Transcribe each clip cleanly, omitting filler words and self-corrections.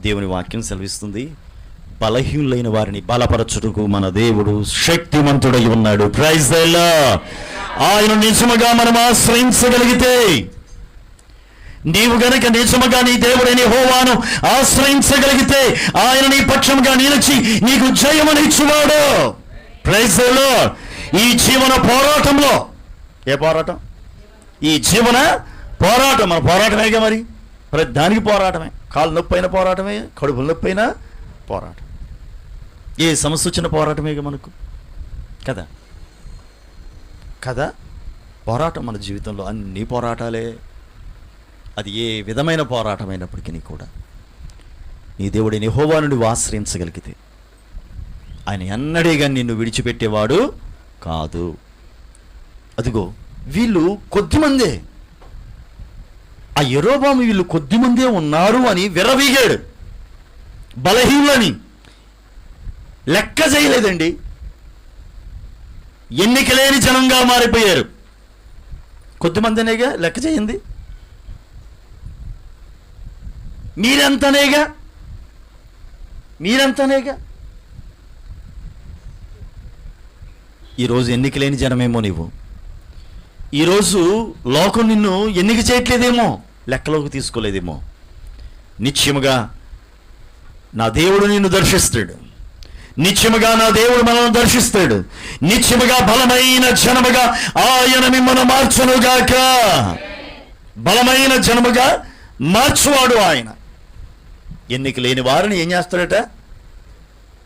దేవుని వాక్యం సెలవిస్తుంది, బలహీనులైన వారిని బలపరచుటకు మన దేవుడు శక్తిమంతుడై ఉన్నాడు. Praise the lord. ఆయన నిజముగా మనం ఆశ్రయించగలిగితే, నీవు గనక నిజముగా నీ దేవుడైన యెహోవాను ఆశ్రయించగలిగితే, ఆయన నీ పక్షంగా నిలిచి నీకు జయమునిచ్చువాడు. Praise the lord. ఈ జీవన పోరాటంలో, ఏ పోరాటం? ఈ జీవన పోరాటం. మన పోరాటమేగా, మరి ప్రతి దానికి పోరాటమే. కాళ్ళు నొప్పి అయిన పోరాటమే, కడుపుల నొప్పి అయినా పోరాటం. ఏ సమస్య వచ్చిన పోరాటమేగా మనకు, కదా కదా పోరాటం. మన జీవితంలో అన్ని పోరాటాలే. అది ఏ విధమైన పోరాటమైనప్పటికీ కూడా నీ దేవుడిని యెహోవా నుండి ఆశ్రయించగలిగితే ఆయన ఎన్నడేగా నిన్ను విడిచిపెట్టేవాడు కాదు. అదిగో వీళ్ళు కొద్దిమందే, ఆ యెరోబాము వీళ్ళు కొద్దిమందే ఉన్నారు అని విర్రవీగాడు. బలహీనులని లెక్క చేయలేదండి. ఎన్నిక లేని జనంగా మారిపోయారు. కొద్దిమందినేగా లెక్క చేయింది. మీరెంతనేగా. ఈరోజు ఎన్నిక లేని జనమేమో నీవు. ఈరోజు లోకం నిన్ను ఎన్నిక చేయట్లేదేమో, లెక్కలోకి తీసుకోలేదేమో. నిత్యముగా నా దేవుడు నిన్ను దర్శిస్తాడు. నిత్యముగా నా దేవుడు మనల్ని దర్శిస్తాడు. నిత్యముగా బలమైన జనముగా ఆయన మిమ్మల్ని మార్చునుగాక. బలమైన జనముగా మార్చువాడు ఆయన. ఎన్నిక లేని వారిని ఏం చేస్తాడట?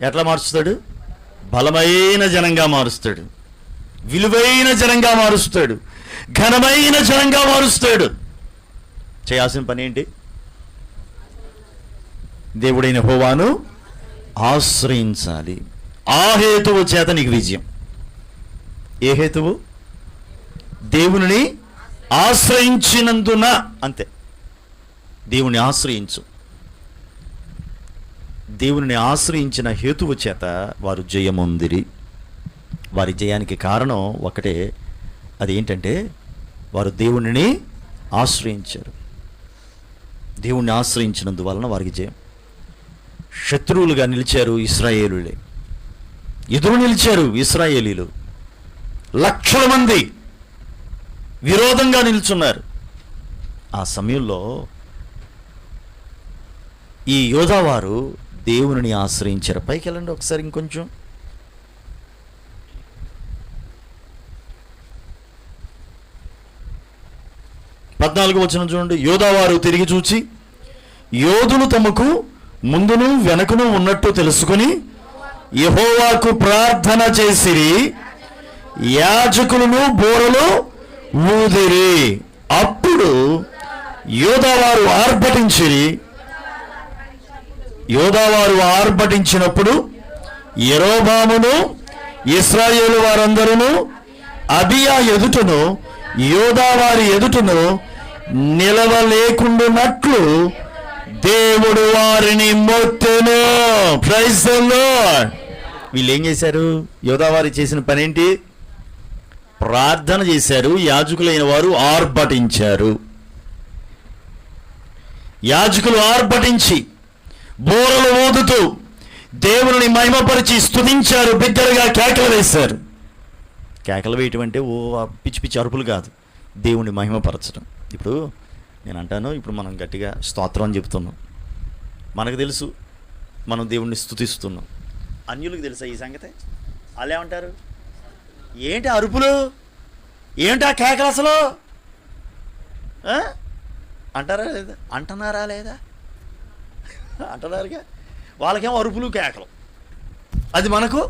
ఎట్లా మార్చుతాడు? బలమైన జనంగా మారుస్తాడు, విలువైన జనంగా మారుస్తాడు, ఘనమైన జనంగా మారుస్తాడు. చేయాల్సిన పని ఏంటి? దేవుడైన యెహోవాను ఆశ్రయించాలి. ఆ హేతువు చేత నీకు విజయం. ఏ హేతువు? దేవుని ఆశ్రయించినందున. అంతే. దేవుని ఆశ్రయించు. దేవుని ఆశ్రయించిన హేతువు చేత వారు జయమొందిరి. వారి జయానికి కారణం ఒకటే, అది ఏంటంటే వారు దేవునిని ఆశ్రయించారు. దేవుణ్ణి ఆశ్రయించినందువలన వారికి జయం. శత్రువులుగా నిలిచారు ఇశ్రాయేలులే, ఎదురు నిలిచారు ఇశ్రాయేలీలు. లక్షల మంది విరోధంగా నిల్చున్నారు. ఆ సమయంలో ఈ యోధావారు దేవుని ఆశ్రయించారు. పైకి వెళ్ళండి ఒకసారి ఇంకొంచెం. పద్నాలుగు వచనం చూడండి. యోధావారు తిరిగి చూచి యోధులు తమకు ముందును వెనకను ఉన్నట్టు తెలుసుకుని యెహోవాకు ప్రార్థన చేసిరి. యాజకులను బూరలు ఊదిరి. అప్పుడు యోధావారు ఆర్భటించిరి. యోధావారు ఆర్భటించినప్పుడు యెరోబామును ఇశ్రాయేలు వారందరూ అబియా ఎదుటను యోధావారి ఎదుటను నిలవలేకుండునట్లు దేవుడు వారిని మొత్తెను. Praise the lord. వీళ్ళు ఏం చేశారు? యోధావారి చేసిన పని ఏంటి? ప్రార్థన చేశారు. యాజకులైన వారు ఆర్భటించారు. యాజకులు ఆర్భటించి బూరలు ఊదుతూ దేవుని మహిమపరిచి స్తుతించారు. బిగ్గరగా కేకలు వేశారు. కేకలు వేయటం అంటే ఓ పిచ్చి పిచ్చి అరుపులు కాదు, దేవుని మహిమపరచడం. ఇప్పుడు నేను అంటాను, ఇప్పుడు మనం గట్టిగా స్తోత్రం అని చెప్తున్నాం. మనకు తెలుసు మనం దేవుణ్ణి స్తుతిస్తున్నాం. అన్యులకు తెలుసా ఈ సంగతి? వాళ్ళు ఏమంటారు? ఏంటి అరుపులు, ఏంటి ఆ కేకలు అసలు అంటారా లేదా? అంటున్నారా లేదా? అంటున్నారుగా. వాళ్ళకేమో అరుపులు కేకలు. అది మనకు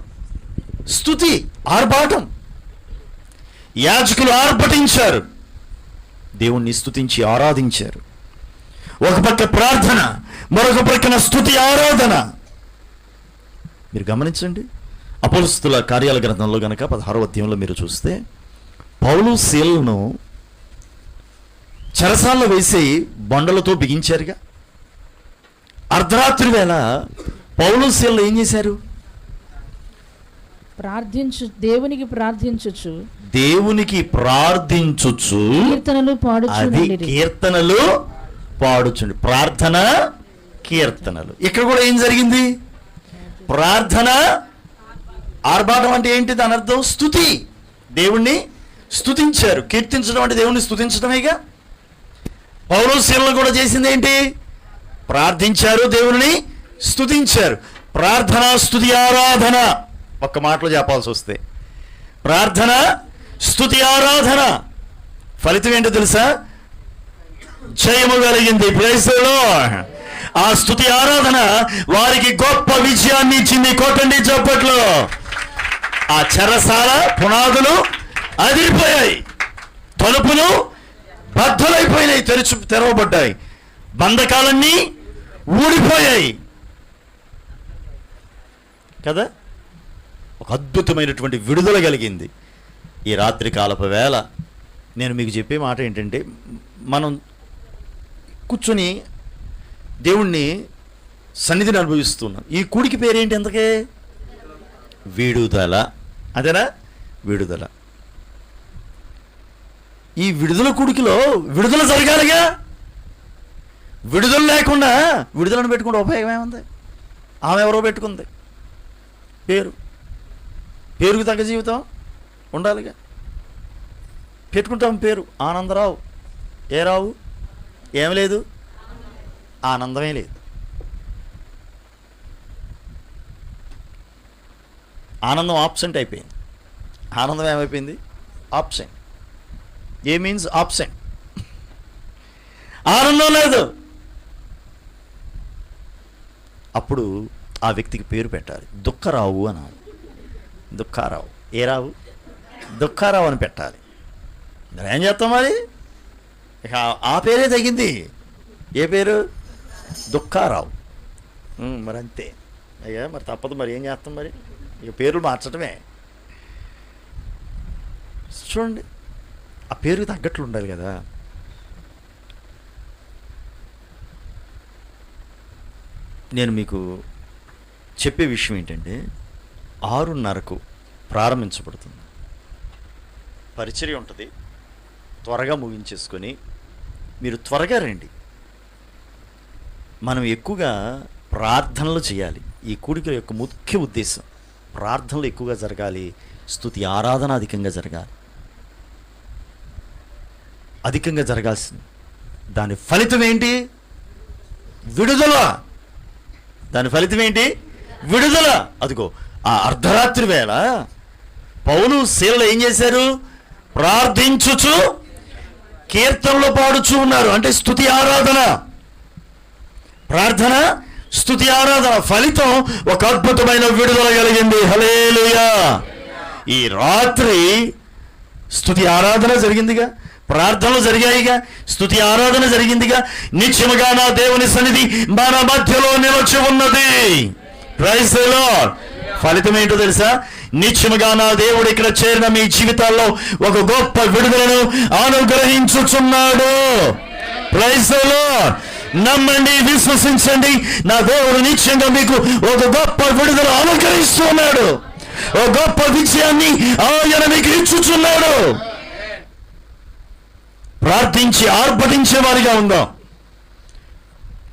స్తుతి, ఆర్భాటం. యాజకులు ఆర్భటించారు, దేవుణ్ణి స్తుతించి ఆరాధించారు. ఒక పక్క ప్రార్థన, మరొక పక్కన స్తుతి, ఆరాధన. మీరు గమనించండి. అపోస్తలుల కార్యాల గ్రంథంలో గనక 16వ అధ్యాయంలో మీరు చూస్తే పౌలు శీలను చెరసాల్లో వేసి బండలతో బిగించారుగా. అర్ధరాత్రి వేళ పౌలు శీలను ఏం చేశారు? దేవునికి ప్రార్థించుచు కీర్తనలు పాడుచు. అది కీర్తనలు పాడుచుండి. ప్రార్థన కీర్తనలు. ఇక్కడ కూడా ఏం జరిగింది? ప్రార్థన ఆర్భాటం అంటే ఏంటి? దాని అర్థం స్తుతి. దేవుణ్ణి స్తుతించారు. కీర్తించడం అంటే దేవుణ్ణి స్తుతించడమేగా. పౌలు శీలలు కూడా చేసింది ఏంటి? ప్రార్థించారు, దేవుని స్తుతించారు. ప్రార్థన, స్తుతి, ఆరాధన. ఒక్క మాటలో చెప్పాల్సి వస్తే ప్రార్థన, స్తుతి, ఆరాధన ఫలితం ఏంటో తెలుసా? జయము కలిగింది. Praise the lord. ఆ స్తుతి ఆరాధన వారికి గొప్ప విజయాన్ని ఇచ్చింది. కొట్టండి చప్పట్లో. ఆ చెరసాల పునాదులు అదిరిపోయాయి, తలుపులు బద్దలైపోయినాయి, తెరవబడ్డాయి, బంధకాలన్నీ ఊడిపోయాయి కదా. ఒక అద్భుతమైనటువంటి విడుదల కలిగింది. ఈ రాత్రి కాలపు వేళ నేను మీకు చెప్పే మాట ఏంటంటే, మనం కూర్చొని దేవుణ్ణి సన్నిధిని అనుభవిస్తున్నాం. ఈ కూడికి పేరేంటి? ఎంతకే విడుదల. అదేనా? విడుదల. ఈ విడుదల కూడికిలో విడుదల జరగాలిగా. విడుదల లేకుండా విడుదలను పెట్టుకుంటే ఉపయోగం ఏముంది? ఆమె ఎవరో పెట్టుకుంది పేరుకు తగ్గ జీవితం ఉండాలిగా. పెట్టుకుంటాం పేరు ఆనందరావు. ఏ రావు? ఏం లేదు, ఆనందమే లేదు. ఆనందం ఆబ్సెంట్ అయిపోయింది. ఆనందం ఏమైపోయింది? ఆబ్సెంట్. ఏ మీన్స్ ఆబ్సెంట్. ఆనందం లేదు. అప్పుడు ఆ వ్యక్తికి పేరు పెట్టాలి. దుఃఖరావు అనాలి. దుఃఖారావు. ఏ రావు? దుఃఖారావు అని పెట్టాలి. మరి ఏం చేస్తాం? మరి ఇక ఆ పేరే తగ్గింది. ఏ పేరు? దుఃఖారావు. మరి అంతే అయ్యా, మరి తప్పదు. మరి ఏం చేస్తాం? మరి ఇక పేర్లు మార్చడమే. చూడండి, ఆ పేరుకి తగ్గట్లు ఉండాలి కదా. నేను మీకు చెప్పే విషయం ఏంటంటే, 6:30కు ప్రారంభించబడుతుంది. పరిచర్య ఉంటుంది. త్వరగా ముగించేసుకొని మీరు త్వరగా రండి. మనం ఎక్కువగా ప్రార్థనలు చేయాలి. ఈ కూడిక యొక్క ముఖ్య ఉద్దేశం ప్రార్థనలు ఎక్కువగా జరగాలి, స్తుతి ఆరాధన అధికంగా జరగాలి. అధికంగా జరగాల్సింది. దాని ఫలితం ఏంటి? విడుదల. దాని ఫలితం ఏంటి? విడుదల. అదిగో ఆ అర్ధరాత్రి వేళ పౌలు శీలలు ఏం చేశారు? ప్రార్థించుచు కీర్తనలు పాడుచు ఉన్నారు. అంటే స్తుతి ఆరాధన. ప్రార్థన, స్తుతి ఆరాధన ఫలితం ఒక అద్భుతమైన విడుదల కలిగింది. హల్లెలూయా. ఈ రాత్రి స్తుతి ఆరాధన జరిగిందిగా, ప్రార్థనలు జరిగాయిగా, స్తుతి ఆరాధన జరిగిందిగా. నిత్యముగా నా దేవుని సన్నిధి మన మధ్యలో నిలిచి ఉన్నది. Praise the lord. ఫలితం ఏంటో తెలుసా? నిత్యముగా నా దేవుడు ఇక్కడ చేరిన మీ జీవితాల్లో ఒక గొప్ప విడుదలను అనుగ్రహించుచున్నాడు. Praise the lord. నమ్మండి, విశ్వసించండి. నా దేవుడు నిత్యంగా మీకు ఒక గొప్ప విడుదల అనుగ్రహిస్తున్నాడు. ఒక గొప్ప విజయాన్ని ఆయన మీకు ఇచ్చుచున్నాడు. ప్రార్థించి ఆర్భటించే వారిగా ఉందాం.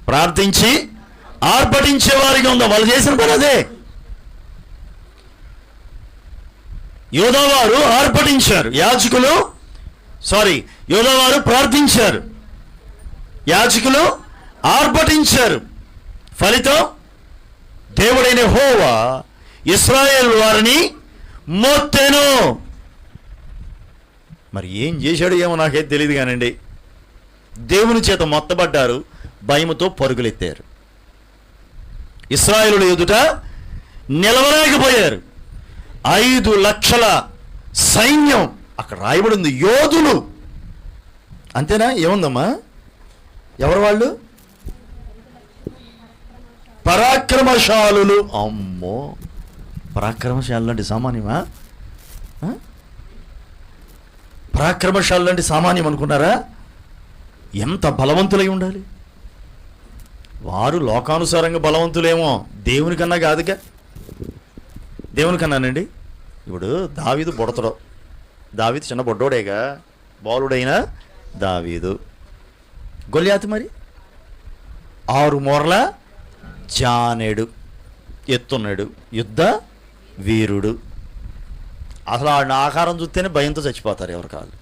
ప్రార్థించి ఆర్భటించే వారిగా ఉందాం. వాళ్ళు చేసిన పని అదే. యోధావారు ఆర్భటించారు, యోధావారు ప్రార్థించారు, యాజకులు ఆర్భటించారు. ఫలితం దేవుడైన యెహోవా ఇశ్రాయేలు వారిని మోత్తెను. మరి ఏం చేశాడు ఏమో నాకైతే తెలియదు కానండి. దేవుని చేత మొత్తబడ్డారు, భయముతో పరుగులెత్తారు. ఇశ్రాయేలుల ఎదుట నిలవలేకపోయారు. 5 లక్షల సైన్యం అక్కడ రాయబడి ఉంది, యోధులు. అంతేనా? ఏముందమ్మా? ఎవరు వాళ్ళు? పరాక్రమశాలులు. అమ్మో, పరాక్రమశాలు అంటే సామాన్యమా? పరాక్రమశాలు అంటే సామాన్యం అనుకున్నారా? ఎంత బలవంతులై ఉండాలి వారు. లోకానుసారంగా బలవంతులేమో, దేవుని కన్నా కాదుగా. దేవుని కన్నానండి. ఇప్పుడు దావీదు బుడతడు. దావీదు చిన్న బొడ్డోడేగా, బాలుడైన దావీదు. గొల్యాతు మరి 6 మూరల జానేడు ఎత్తున్నాడు, యుద్ధ వీరుడు. అసలు ఆడిన ఆకారం చూస్తేనే భయంతో చచ్చిపోతారు ఎవరు కాదు.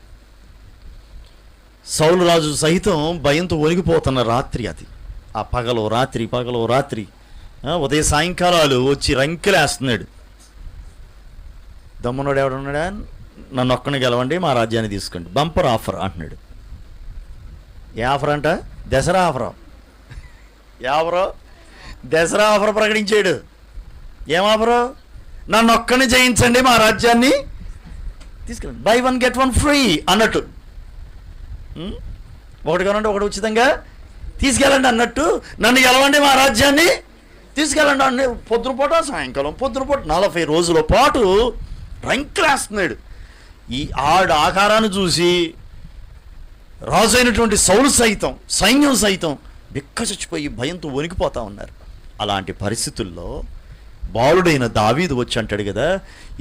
సౌలు రాజు సహితం భయంతో వణిగిపోతున్న రాత్రి అది. ఆ పగలో రాత్రి ఉదయ సాయంకాలాలు వచ్చి రంకెలేస్తున్నాడు. దమ్మునోడు ఎవడున్నాడా, నన్ను ఒక్కడిని గెలవండి, మా రాజ్యాన్ని తీసుకోండి, బంపర్ ఆఫర్ అంటున్నాడు. ఏ ఆఫర్ అంట? దసరా ఆఫర్. ఎవరో దసరా ఆఫర్ ప్రకటించాడు. ఏం ఆఫరు? నన్ను ఒక్కడిని జయించండి, మా రాజ్యాన్ని తీసుకెళ్ళండి, బై 1 get 1 ఫ్రీ అన్నట్టు. ఒకటి కావాలంటే ఒకటి ఉచితంగా తీసుకెళ్ళండి అన్నట్టు, నన్ను గెలవండి, మా రాజ్యాన్ని తీసుకెళ్ళండి అండి. పొద్దునపూట సాయంకాలం 40 రోజుల పాటు రంకెలేస్తున్నాడు. ఈ ఆకారాన్ని చూసి రాజు అయినటువంటి సౌలు సైతం, సైన్యం సైతం బిక్కచచ్చిపోయి భయంతో వణికిపోతా ఉన్నారు. అలాంటి పరిస్థితుల్లో బాలుడైన దావీదు వచ్చి అంటాడు కదా,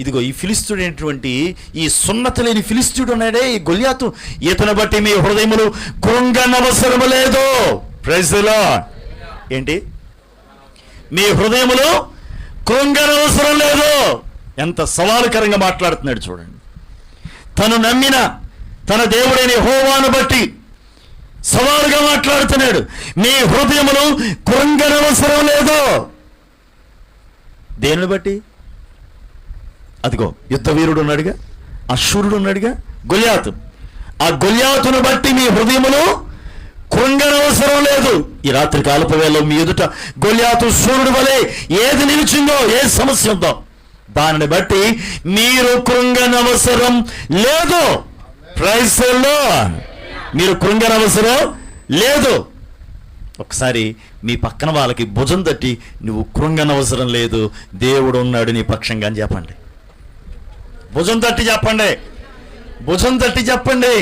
ఇదిగో ఈ ఫిలిస్తీయుడైనటువంటి, ఈ సున్నతి లేని ఫిలిస్తీయుడు ఉన్నాడే ఈ గొల్యాతు, ఇతను బట్టి మీ హృదయములు కృంగనవసరము లేదు. Praise the lord. ఏంటి? మీ హృదయములు కృంగనవసరం లేదు. ఎంత సవాలుకరంగా మాట్లాడుతున్నాడు చూడండి. తను నమ్మిన తన దేవుడైన యెహోవాను బట్టి సవాలుగా మాట్లాడుతున్నాడు. మీ హృదయములు కృంగనవసరం లేదు. దేనిని బట్టి? అదిగో యుద్ధ వీరుడు ఉన్నాడుగా, అశూరుడు ఉన్నాడుగా, గొల్యాతు. ఆ గొల్యాతును బట్టి మీ హృదయములు కృంగనవసరం లేదు. ఈ రాత్రి కాలపు వేళలో మీ ఎదుట గొల్యాతు సూర్యుడు వలె ఏది నిలిచిందో, ఏ సమస్య ఉందో దానిని బట్టి మీరు కృంగనవసరం లేదు. Praise the lord. మీరు కృంగనవసరం లేదు. ఒకసారి మీ పక్కన వాళ్ళకి భుజం తట్టి, నువ్వు కృంగనవసరం లేదు, దేవుడు ఉన్నాడు నీ పక్షంగా అని చెప్పండి. భుజం తట్టి చెప్పండి, భుజం తట్టి చెప్పండి,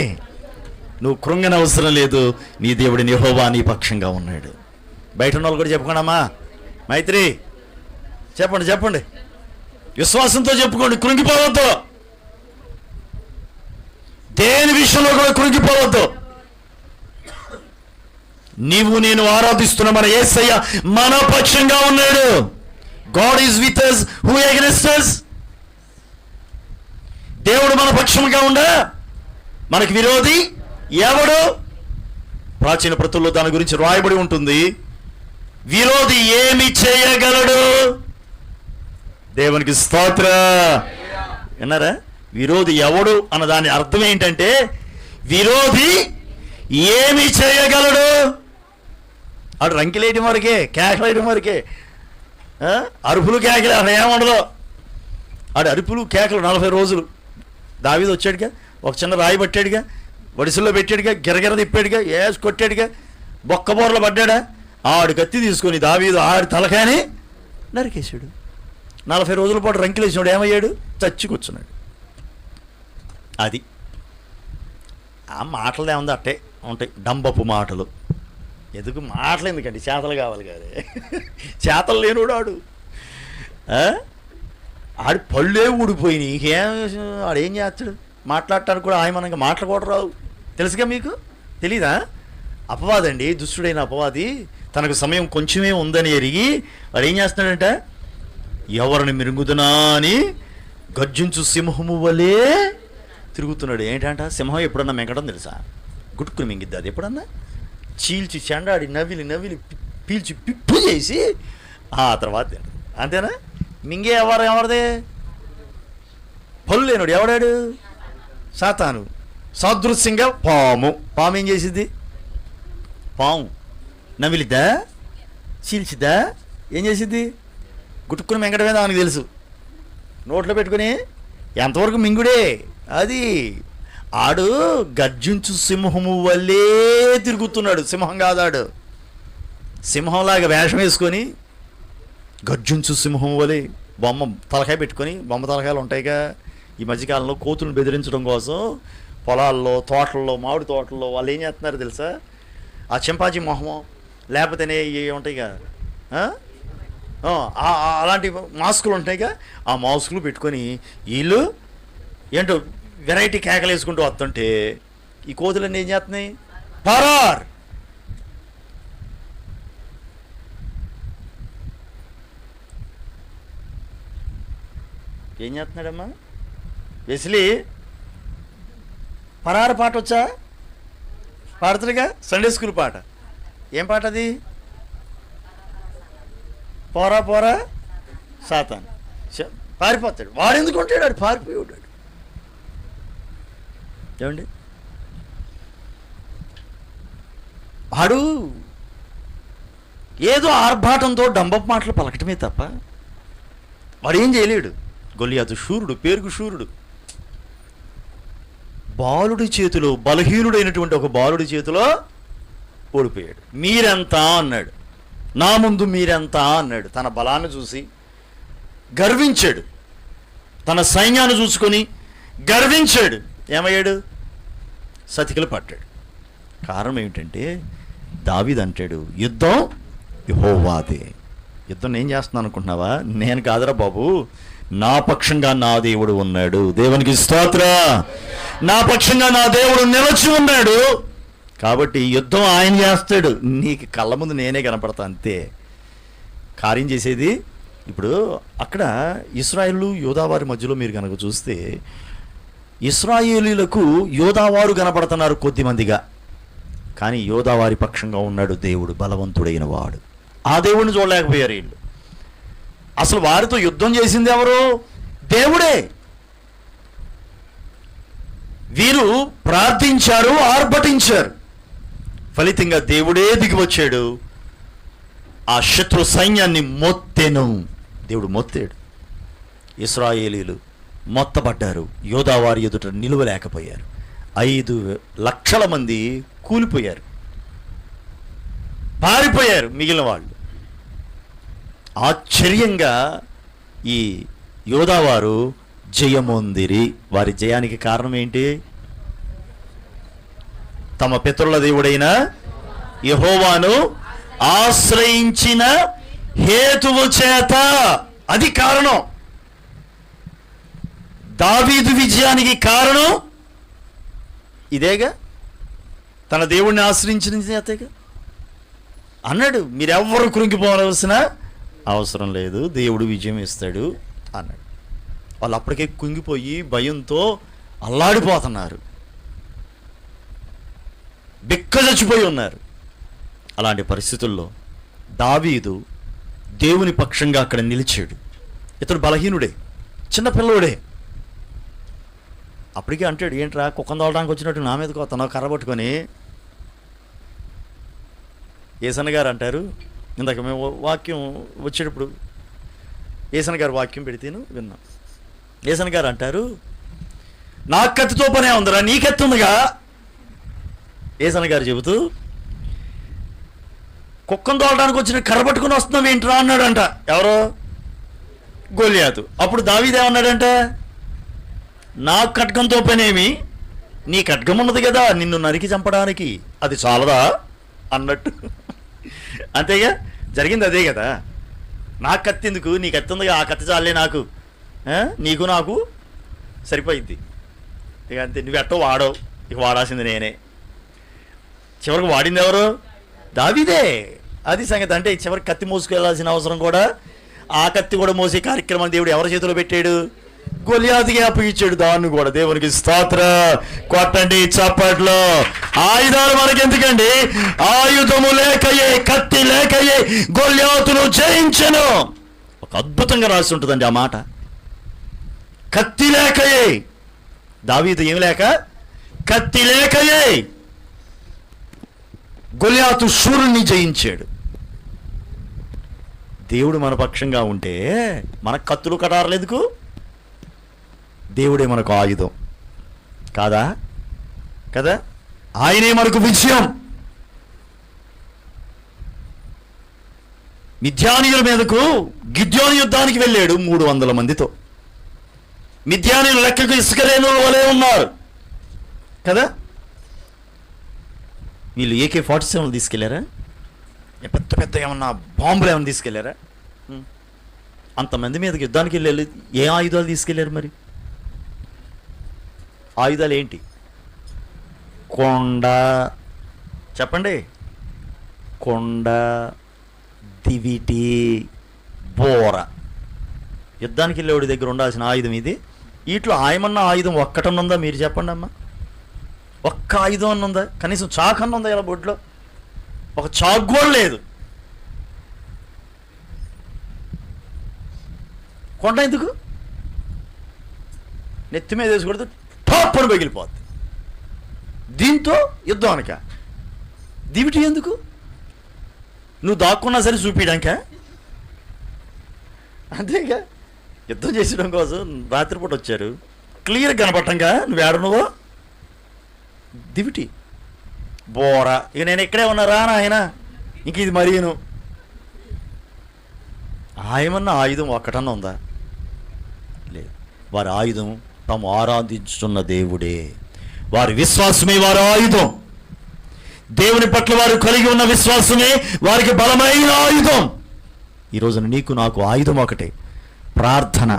నువ్వు కృంగనవసరం లేదు, నీ దేవుడిని యెహోవా నీ పక్షంగా ఉన్నాడు. బయట ఉన్న వాళ్ళు కూడా చెప్పుకోండమ్మా, మైత్రి చెప్పండి, విశ్వాసంతో చెప్పుకోండి, కృంగిపోవద్దు. దేని విషయంలో కూడా కృంగిపోవద్దు. నీవు నేను ఆరాధిస్తున్న మన యేసయ్య మన పక్షంగా ఉన్నాడు. God is with us, who against us? దేవుడు మన పక్షంగా ఉండా, మనకి విరోధి ఎవడు? ప్రాచీన ప్రతుల్లో దాని గురించి రాయబడి ఉంటుంది. విరోధి ఏమి చేయగలడు? దేవునికి స్తోత్ర. విన్నారా? విరోధి ఎవడు అన్న దాని అర్థం ఏంటంటే, విరోధి ఏమి చేయగలడు? ఆడు రంకిలేయడం వరకే, కేకలేయడం వరకే, అరుపులు కేకలే, అక్కడ ఏముండదు. ఆడు అరుపులు కేకలు 40 రోజులు. దావీదు వచ్చాడుగా, ఒక చిన్న రాయి పట్టాడుగా, వడిసెల్లో పెట్టాడుగా, గిరగిర తిప్పాడుగా, వేసి కొట్టాడుగా, బొక్కబోర్లు పడ్డాడా, ఆడు కత్తి తీసుకొని దావీదు ఆడి తలకాయని నరికేశాడు. 40 రోజుల పాటు రంకిలేసినాడు. ఏమయ్యాడు? చచ్చి కూర్చున్నాడు. అది ఆ మాటలు ఏముంది, అట్టే ఉంటాయి, డంబపు మాటలు. ఎందుకు మాటలు ఎందుకండి, చేతలు కావాలి కానీ. చేతలు లేనుడు ఆడు పళ్ళే ఊడిపోయినాయి. ఇంకేం ఆడేం చేస్తాడు? మాట్లాడటానికి కూడా ఆయమనంగా మాటలు కూడా రావు. తెలుసుగా మీకు? తెలీదా? అపవాదండి, దుష్టుడైన అపవాది తనకు సమయం కొంచెమే ఉందని ఎరిగి వాడు ఏం చేస్తున్నాడంట, ఎవరిని మిరుగుదునా అని గర్జించు సింహము వలే తిరుగుతున్నాడు. ఏంటంట? సింహం ఎప్పుడన్నా మింగడం తెలుసా? గుట్టుకుని మింగిద్ది. అది ఎప్పుడన్నా చీల్చి చెండాడి నవ్విలి పీల్చి పిప్పు చేసి ఆ తర్వాత అంతేనా? మింగే ఎవరిదే? పళ్ళు లేనుడు ఎవడాడు? సాతాను. సాదృశ్యంగా పాము ఏం చేసిద్ది? పాము నవ్విలిద్దా, చీల్చిద్దా, ఏం చేసిద్ది? గుట్టుకుని మింగడమే దానికి తెలుసు. నోట్లో పెట్టుకుని ఎంతవరకు మింగుడే. అది ఆడు గర్జించు సింహము వల్లే తిరుగుతున్నాడు. సింహం కాదాడు, సింహంలాగా వేషం వేసుకొని గర్జించు సింహం వలే బొమ్మ తలకాయ పెట్టుకొని, బొమ్మ తలకాయలు ఉంటాయిగా. ఈ మధ్యకాలంలో కోతులను బెదిరించడం కోసం పొలాల్లో, తోటల్లో, మామిడి తోటల్లో వాళ్ళు ఏం చేస్తున్నారు తెలుసా? ఆ చింపాజీ మొహమో లేకపోతేనే ఇవి ఉంటాయిగా, అలాంటి మాస్కులు ఉంటాయిగా, ఆ మాస్కులు పెట్టుకొని వీళ్ళు ఏంటో వెరైటీ కేకలు వేసుకుంటూ వస్తుంటే ఈ కోతులన్నీ ఏం చేస్తున్నాయి? పరార్. ఏం చేస్తున్నాడమ్మా వెస్లీ? పరార పాట వచ్చా? పాడుతుందిగా సండే స్కూల్ పాట. ఏం పాట అది? పోరా పోరా సాతాను. పారిపోతాడు. వాడు ఎందుకు ఉంటాడు? వాడు పారిపోయి ఉంటాడు. ఏమండి, వాడు ఏదో ఆర్భాటంతో డంబపు మాటలు పలకటమే తప్ప వాడు ఏం చేయలేడు. గొలియాతు శూరుడు, పేరుకు శూరుడు. బాలుడి చేతిలో, బలహీనుడైనటువంటి ఒక బాలుడి చేతిలో ఓడిపోయాడు. మీరెంత అన్నాడు, నా ముందు మీరెంత అన్నాడు. తన బలాన్ని చూసి గర్వించాడు, తన సైన్యాన్ని చూసుకొని గర్వించాడు. ఏమయ్యాడు? సతికిలు పట్టాడు. కారణం ఏమిటంటే దావీదు అంటాడు, యుద్ధం యెహోవాదే. యుద్ధం నేను చేస్తున్నాను అనుకుంటున్నావా? నేను కాదురా బాబు, నా పక్షంగా నా దేవుడు ఉన్నాడు. దేవునికి స్తోత్ర. నా పక్షంగా నా దేవుడు నిలచి ఉన్నాడు కాబట్టి యుద్ధం ఆయన చేస్తాడు. నీకు కళ్ళ ముందు నేనే కనపడతా అంతే. కార్యం చేసేది ఇప్పుడు అక్కడ ఇశ్రాయేలు యోధావారి మధ్యలో మీరు కనుక చూస్తే, ఇశ్రాయేలీలకు యోధావారు కనపడుతున్నారు కొద్దిమందిగా, కానీ యోధావారి పక్షంగా ఉన్నాడు దేవుడు, బలవంతుడైన వాడు. ఆ దేవుడిని చూడలేకపోయారు వీళ్ళు. అసలు వారితో యుద్ధం చేసింది ఎవరు? దేవుడే. వీరు ప్రార్థించారు, ఆర్భటించారు. ఫలితంగా దేవుడే దిగి వచ్చాడు, ఆ శత్రు సైన్యాన్ని మొత్తెను. దేవుడు మొత్తాడు. ఇశ్రాయేలీలు మొత్తబడ్డారు, యోధావారి ఎదుట నిలువలేకపోయారు. 5 లక్షల మంది కూలిపోయారు, పారిపోయారు మిగిలిన వాళ్ళు. ఆశ్చర్యంగా ఈ యోధావారు జయమొందిరి. వారి జయానికి కారణం ఏంటి? తమ పితరుల దేవుడైన యెహోవాను ఆశ్రయించిన హేతువు చేత. అది కారణం. దావీదు విజయానికి కారణం ఇదేగా, తన దేవుణ్ణి ఆశ్రయించిన చేతగా. అన్నాడు, మీరెవ్వరు కృంగిపోవలసిన అవసరం లేదు, దేవుడు విజయం ఇస్తాడు అన్నాడు. వాళ్ళు అప్పటికే కుంగిపోయి భయంతో అల్లాడిపోతున్నారు, బిక్కజచ్చిపోయి ఉన్నారు. అలాంటి పరిస్థితుల్లో దావీదు దేవుని పక్షంగా అక్కడ నిలిచాడు. ఇతడు బలహీనుడే, చిన్నపిల్లవుడే. అప్పటికే అంటాడు, ఏంట్రా కుక్కను తోలడానికి వచ్చినట్టు నా మీదకి వస్తున్నావు కర్ర పట్టుకొని. ఏసన్న గారు అంటారు, ఇందాక మేము వాక్యం వచ్చేటప్పుడు ఏసన్న గారు వాక్యం పెడితేను విన్నాం. ఏసన్న గారు అంటారు, నా కత్తితో పనే ఉందిరా, నీ కత్తి ఉందిగా. ఏసన్న గారు చెబుతూ, కుక్కను తోలడానికి వచ్చిన కర్ర పట్టుకుని వస్తున్నావు ఏంట్రా అన్నాడంట. ఎవరో? గొలియాతు. అప్పుడు దావీదు ఏమన్నాడంట, నా ఖడ్గంతో పనేమి, నీ ఖడ్గం ఉన్నది కదా నిన్ను నరికి చంపడానికి, అది చాలదా అన్నట్టు. అంతేగా జరిగింది, అదే కదా. నా కత్తి ఎందుకు, నీ కత్తి ఉందిగా, ఆ కత్తి చాలే నాకు, నీకు నాకు సరిపోయిద్ది. ఇక అంతే, నువ్వెట్టో వాడవు, ఇక వాడాల్సింది నేనే. చివరికి వాడింది ఎవరు? దావీదే. అది సంగతి. అంటే చివరికి కత్తి మోసుకెళ్లాల్సిన అవసరం కూడా, ఆ కత్తి కూడా మోసే కార్యక్రమం దేవుడు ఎవరి చేతిలో పెట్టాడు? గొలియాతుకి అప్పగించాడు దాన్ని కూడా. దేవునికి స్తోత్ర. కొట్టండి చప్పట్లో. ఆయుధాలు మనకెందుకండి? ఆయుధము లేకయే, కత్తి లేకయే గొలియాతును జయించెను. ఒక అద్భుతంగా రాసి ఉంటుందండి ఆ మాట. కత్తి లేకయే. దావీదు ఏమి లేక? కత్తి లేకయే గొలియాతు శూరుణ్ణి జయించాడు. దేవుడు మన పక్షంగా ఉంటే మనకు కత్తులు కటారులు ఎందుకు? దేవుడే మనకు ఆయుధం కాదా? కదా, ఆయనే మనకు విజయం. మిద్యానీయుల మీదకు గిద్యోను యుద్ధానికి వెళ్ళాడు 300 మందితో. మిద్యానీయులు లెక్కకు ఇసుకరేణుల వలె ఉన్నారు కదా. వీళ్ళు AK-47 తీసుకెళ్లారా? పెద్ద పెద్ద ఏమన్నా బాంబులు ఏమన్నా తీసుకెళ్లారా? అంతమంది మీదకి యుద్ధానికి వెళ్ళారు. ఏ ఆయుధాలు తీసుకెళ్లారు మరి? ఆయుధాలు ఏంటి? కొండ, చెప్పండి, కొండ, దివిటి, బోర. యుద్ధానికి వెళ్ళేవాడి దగ్గర ఉండాల్సిన ఆయుధం ఇది. వీటిలో ఆయమన్న ఆయుధం ఒక్కటన్నా ఉందా మీరు చెప్పండి అమ్మా? ఒక్క ఆయుధం అన్న ఉందా? కనీసం చాకు అన్న ఉందా ఇలా బొడ్లో? ఒక చాకు కూడా లేదు. కొండ ఎందుకు? నెత్తి మీద వేసి కొడితే టాప్ అని పగిలిపోద్ది. దీంతో యుద్ధానిక దివిటి ఎందుకు? నువ్వు దాక్కున్నా సరే చూపించడానిక? అంతేగా, యుద్ధం చేసడం కోసం రాత్రిపూట వచ్చారు, క్లియర్ కనపడటంగా నువ్వు ఏడనువో దివిటి బోరా. ఇక నేను ఇక్కడే ఉన్నారా నాయన, ఇంక ఇది మరీను. ఆయమన్న ఆయుధం ఒక్కటన్నా ఉందా? లేదు. వారి ఆయుధం తాము ఆరాధించుతున్న దేవుడే. వారి విశ్వాసమే వారి ఆయుధం. దేవుని పట్ల వారు కలిగి ఉన్న విశ్వాసమే వారికి బలమైన ఆయుధం. ఈరోజున నీకు నాకు ఆయుధం ఒకటే, ప్రార్థన,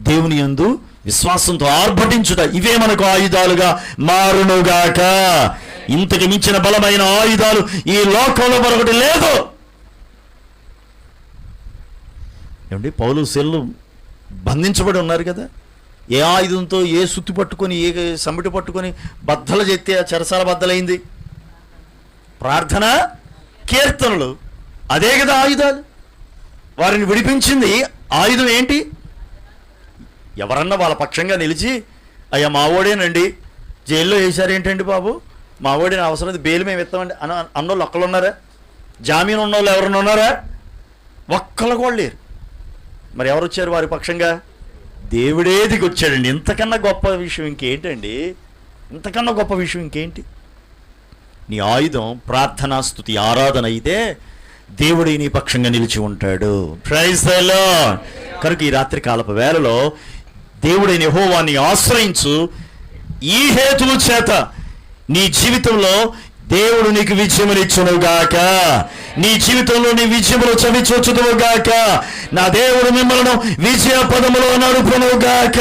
దేవుని యందు విశ్వాసంతో ఆర్భటించుట. ఇవే మనకు ఆయుధాలుగా మారునుగాక. ఇంతకు మించిన బలమైన ఆయుధాలు ఈ లోకంలో మరొకటి లేదు. ఏమండి, పౌలు శీలలు బంధించబడి ఉన్నారు కదా. ఏ ఆయుధంతో, ఏ సుత్తి పట్టుకొని, ఏ సమిటి పట్టుకొని బద్దలు చెత్తే చెరసాల బద్దలైంది? ప్రార్థన, కీర్తనలు, అదే కదా ఆయుధాలు. వారిని విడిపించింది ఆయుధం ఏంటి? ఎవరన్నా వాళ్ళ పక్షంగా నిలిచి, అయ్యా మావోడేనండి, జైల్లో వేశారేంటండి బాబు, మావోడేని అవసరం బెయిల్ మేము ఇస్తామండి అన్నోళ్ళు ఒక్కళ్ళు ఉన్నారా? జామీన్ ఉన్నోళ్ళు ఎవరన్నా ఉన్నారా? ఒక్కళ్ళు కూడా లేరు. మరి ఎవరు వచ్చారు వారి పక్షంగా? దేవుడే దిగొచ్చాడండి. ఇంతకన్నా గొప్ప విషయం ఇంకేంటండి? ఇంతకన్నా గొప్ప విషయం ఇంకేంటి? నీ ఆయుధం ప్రార్థనా, స్తుతి, ఆరాధన అయితే దేవుడే నీ పక్షంగా నిలిచి ఉంటాడు. Praise the lord. కనుక ఈ రాత్రి కాలపు వేళలో దేవుడైన యెహోవాని ఆశ్రయించు. ఈ హేతువు చేత నీ జీవితంలో దేవుడు నీకు విజయమునిచ్చునుగాక. నీ జీవితంలో నీ విజయములు చవిచూచుదువుగాక. నా దేవుడు మిమ్మల్ని విజయ పదములో నడుపునుగాక.